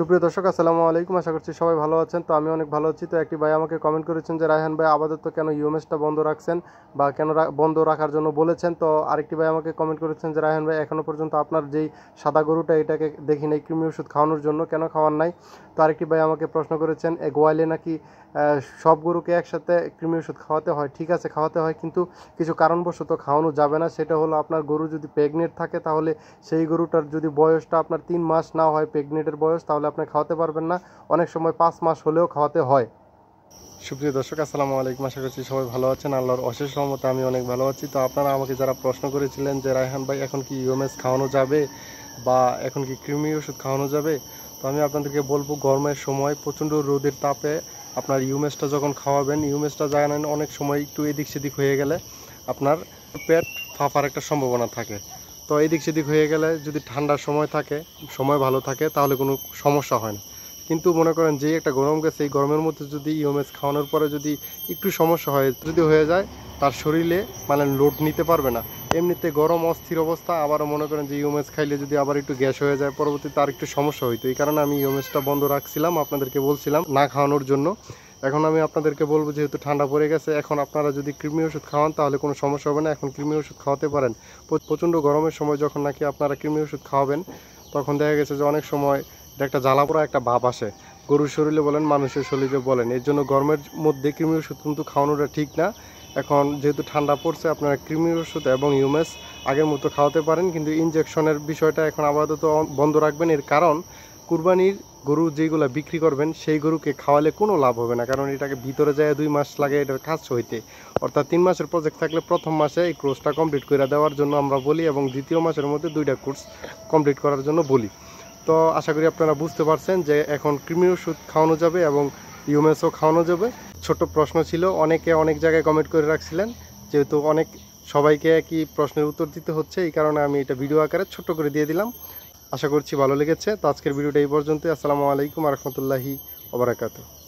সুপ্রিয় দর্শক, আসসালামু আলাইকুম। আশা করছি সবাই ভালো আছেন। তো আমি অনেক ভালো আছি। তো একটি ভাই আমাকে কমেন্ট করেছেন যে রায়হান ভাই আপাতত কেন ইউএমএসটা বন্ধ রাখছেন বা কেন বন্ধ রাখার জন্য বলেছেন। তো আরেকটি ভাই আমাকে কমেন্ট করেছেন যে রায়হান ভাই এখনও পর্যন্ত আপনার যেই সাদা গরুটা এটাকে দেখি নাই কৃমি ওষুধ খাওয়ানোর জন্য, কেন খাওয়ান নাই। তো আরেকটি ভাই আমাকে প্রশ্ন করেছেন গোয়ালে নাকি সব গরুকে একসাথে কৃমি ওষুধ খাওয়াতে হয়। ঠিক আছে, খাওয়াতে হয়, কিন্তু কিছু কারণবশত খাওয়ানো যাবে না। সেটা হলো আপনার গরু যদি প্রেগনেন্ট থাকে তাহলে সেই গরুটার যদি বয়সটা আপনার 3 মাস না হয় প্রেগনেন্টের বয়স, তাহলে আপনি খাওয়াতে পারবেন না। অনেক সময় 5 মাস হলেও খাওয়াতে হয়। সুপ্রিয় দর্শক, আসসালামু আলাইকুম। আশা করছি সবাই ভালো আছেন। আল্লাহর অশেষ রহমতে আমি অনেক ভালো আছি। তো আপনারা আমাকে যারা প্রশ্ন করেছিলেন যে রায়হান ভাই এখন কি ইউএমএস খাওয়ানো যাবে বা এখন কি কৃমি ওষুধ খাওয়ানো যাবে, তো আমি আপনাদেরকে বলবো গরমের সময় প্রচণ্ড রোদের তাপে আপনার ইউএমএসটা যখন খাওয়াবেন, ইউএমএসটা জানেন অনেক সময় একটু এদিক সেদিক হয়ে গেলে আপনার পেট ফাঁপার একটা সম্ভাবনা থাকে। তো এদিক সেদিক হয়ে গেলে যদি ঠান্ডার সময় থাকে, সময় ভালো থাকে, তাহলে কোনো সমস্যা হয় না। কিন্তু মনে করেন যে একটা গরম গেছে, এই গরমের মধ্যে যদি ইউএমএস খাওয়ানোর পরে যদি একটু সমস্যা হয়, যদি হয়ে যায় তার শরীরে মানে লোড নিতে পারবে না। এমনিতে গরম অস্থির অবস্থা, আবারও মনে করেন যে ইউএমএস খাইলে যদি আবার একটু গ্যাস হয়ে যায়, পরবর্তীতে আর একটু সমস্যা হইতো। এই কারণে আমি ইউএমএসটা বন্ধ রাখছিলাম, আপনাদেরকে বলছিলাম না খাওয়ানোর জন্য। এখন আমি আপনাদেরকে বলবো যেহেতু ঠান্ডা পড়ে গেছে, এখন আপনারা যদি কৃমি ওষুধ খাওয়ান তাহলে কোনো সমস্যা হবে না। এখন কৃমি ওষুধ খাওয়াতে পারেন। প্রচণ্ড গরমের সময় যখন নাকি আপনারা কৃমি ওষুধ খাওয়াবেন, তখন দেখা গেছে যে অনেক সময় একটা জ্বালাপোড়া একটা ভাব আসে, গরুর শরীরে বলেন মানুষের শরীরে বলেন। এর জন্য গরমের মধ্যে কৃমি ওষুধ কিন্তু খাওয়ানোটা ঠিক না। এখন যেহেতু ঠান্ডা পড়ছে, আপনারা কৃমি ওষুধ এবং ইউএমএস আগের মতো খাওয়াতে পারেন, কিন্তু ইনজেকশনের বিষয়টা এখন আপাতত বন্ধ রাখবেন। এর কারণ কুরবানির গরু যেগুলো বিক্রি করবেন সেই গরুকে খাওয়ালে কোনো লাভ হবে না, কারণ এটাকে ভিতরে যায় 2 মাস লাগে এটার কাজ হইতে। অর্থাৎ 3 মাসের প্রজেক্ট থাকলে প্রথম মাসে এই কোর্সটা কমপ্লিট করে দেওয়ার জন্য আমরা বলি, এবং দ্বিতীয় মাসের মধ্যে 2টা কোর্স কমপ্লিট করার জন্য বলি। তো আশা করি আপনারা বুঝতে পারছেন যে এখন কৃমি ওষুধ খাওয়ানো যাবে এবং ইউএমএসও খাওয়ানো যাবে। ছোট প্রশ্ন ছিল, অনেকে অনেক জায়গায় কমেন্ট করে রাখছিলেন, যেহেতু অনেক সবাইকে একই প্রশ্নের উত্তর দিতে হচ্ছে, এই কারণে আমি এটা ভিডিও আকারে ছোট্ট করে দিয়ে দিলাম। আশা করছি ভালো লেগেছে। তো আজকের ভিডিওটা এই পর্যন্তই। আসসালামু আলাইকুম ওয়া রাহমাতুল্লাহি ওয়া বারাকাতুহু।